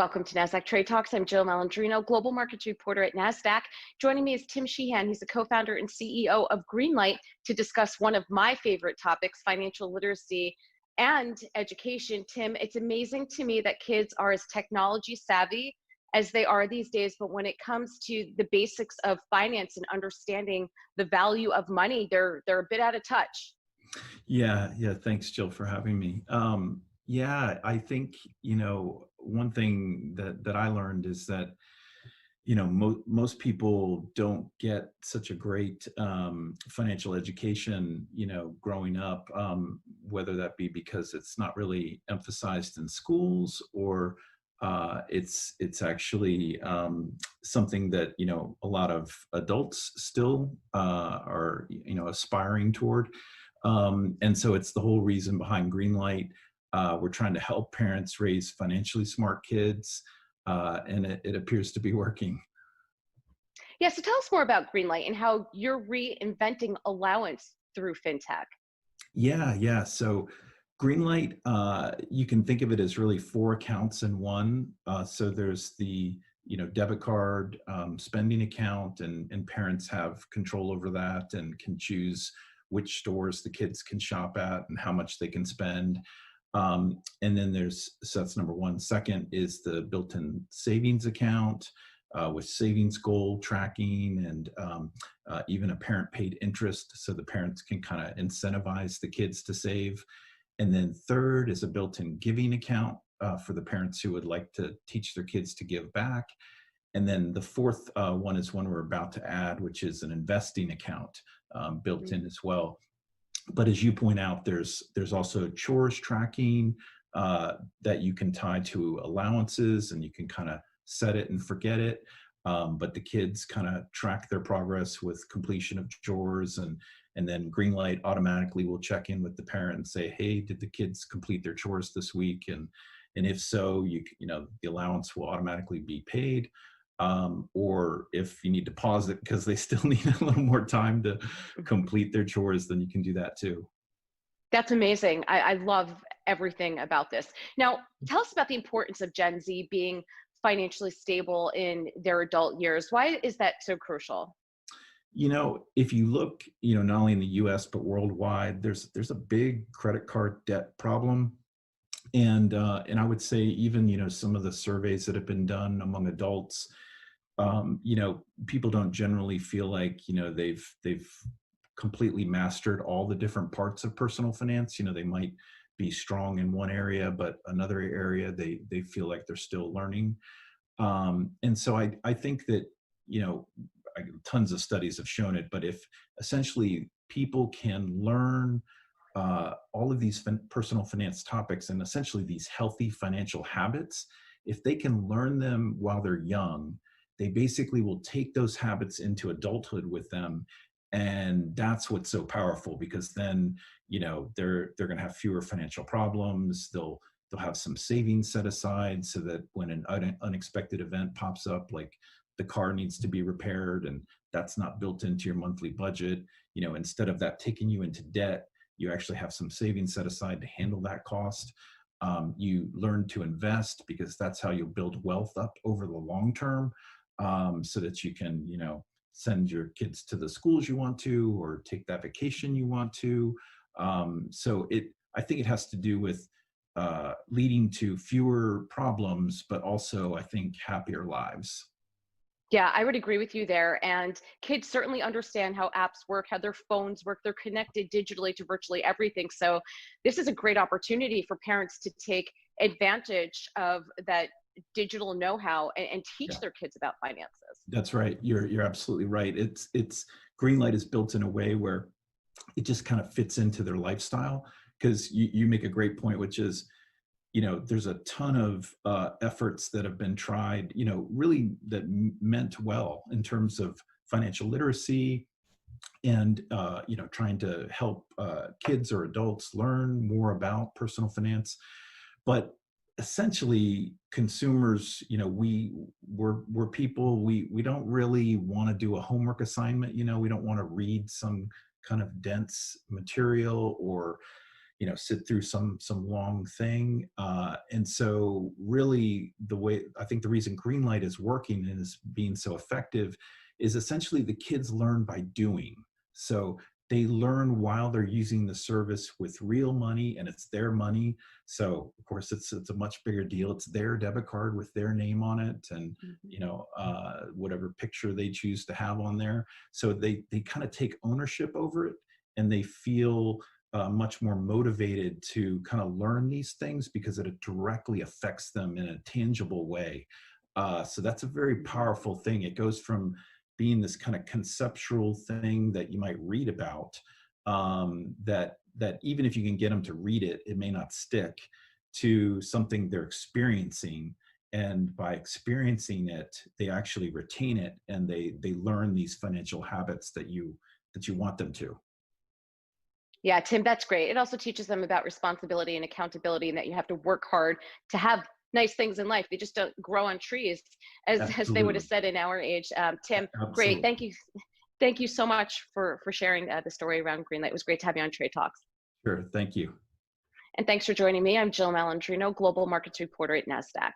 Welcome to Nasdaq Trade Talks. I'm Jill Malandrino, global markets reporter at Nasdaq. Joining me is Tim Sheehan. He's the co-founder and CEO of Greenlight to discuss one of my favorite topics, financial literacy and education. Tim, it's amazing to me that kids are as technology savvy as they are these days, but when it comes to the basics of finance and understanding the value of money, they're a bit out of touch. Yeah. Thanks, Jill, for having me. Yeah, I think, one thing that I learned is that, most people don't get such a great financial education, growing up, whether that be because it's not really emphasized in schools or it's actually something that, a lot of adults still are, aspiring toward. And so it's the whole reason behind Greenlight. We're trying to help parents raise financially smart kids, and it appears to be working. Yeah, so tell us more about Greenlight and how you're reinventing allowance through FinTech. Yeah. So Greenlight, you can think of it as really four accounts in one. So there's the debit card spending account, and parents have control over that and can choose which stores the kids can shop at and how much they can spend. And then so that's number one. Second is the built-in savings account with savings goal tracking and even a parent paid interest, so the parents can kind of incentivize the kids to save. And then third is a built-in giving account for the parents who would like to teach their kids to give back. And then the fourth one is one we're about to add, which is an investing account built in as well. But as you point out, there's also chores tracking that you can tie to allowances, and you can kind of set it and forget it. But the kids kind of track their progress with completion of chores, and then Greenlight automatically will check in with the parent and say, hey, did the kids complete their chores this week? And if so, the allowance will automatically be paid. Or if you need to pause it because they still need a little more time to complete their chores, then you can do that too. That's amazing. I love everything about this. Now, tell us about the importance of Gen Z being financially stable in their adult years. Why is that so crucial? If you look, not only in the US, but worldwide, there's a big credit card debt problem. And I would say even, some of the surveys that have been done among adults, people don't generally feel like, they've completely mastered all the different parts of personal finance. They might be strong in one area, but another area they feel like they're still learning. And so I think that, tons of studies have shown it, but if essentially people can learn all of these personal finance topics and essentially these healthy financial habits, if they can learn them while they're young, they basically will take those habits into adulthood with them. And that's what's so powerful, because then, they're going to have fewer financial problems. They'll have some savings set aside so that when an unexpected event pops up, like the car needs to be repaired and that's not built into your monthly budget, instead of that taking you into debt, you actually have some savings set aside to handle that cost. You learn to invest because that's how you build wealth up over the long term, so that you can, send your kids to the schools you want to, or take that vacation you want to. I think it has to do with leading to fewer problems, but also I think happier lives. Yeah, I would agree with you there. And kids certainly understand how apps work, how their phones work. They're connected digitally to virtually everything. So this is a great opportunity for parents to take advantage of that digital know-how and teach Yeah. their kids about finances. That's right. You're absolutely right. It's Greenlight is built in a way where it just kind of fits into their lifestyle, because you make a great point, which is, there's a ton of efforts that have been tried, really that meant well in terms of financial literacy and, trying to help kids or adults learn more about personal finance. But essentially consumers, we're people, we don't really want to do a homework assignment. We don't want to read some kind of dense material or sit through some long thing. And so really the way, I think the reason Greenlight is working and is being so effective is essentially the kids learn by doing. So they learn while they're using the service with real money, and it's their money. So of course it's a much bigger deal. It's their debit card with their name on it, and whatever picture they choose to have on there. So they kind of take ownership over it, and they feel much more motivated to kind of learn these things because it directly affects them in a tangible way. So that's a very powerful thing. It goes from being this kind of conceptual thing that you might read about, that even if you can get them to read it, it may not stick, to something they're experiencing. And by experiencing it, they actually retain it, and they learn these financial habits that you want them to. Yeah, Tim, that's great. It also teaches them about responsibility and accountability, and that you have to work hard to have nice things in life. They just don't grow on trees, as they would have Absolutely. said in our age. Tim, great. Absolutely. Thank you. Thank you so much for sharing the story around Greenlight. It was great to have you on Trade Talks. Sure. Thank you. And thanks for joining me. I'm Jill Malandrino, Global Markets Reporter at Nasdaq.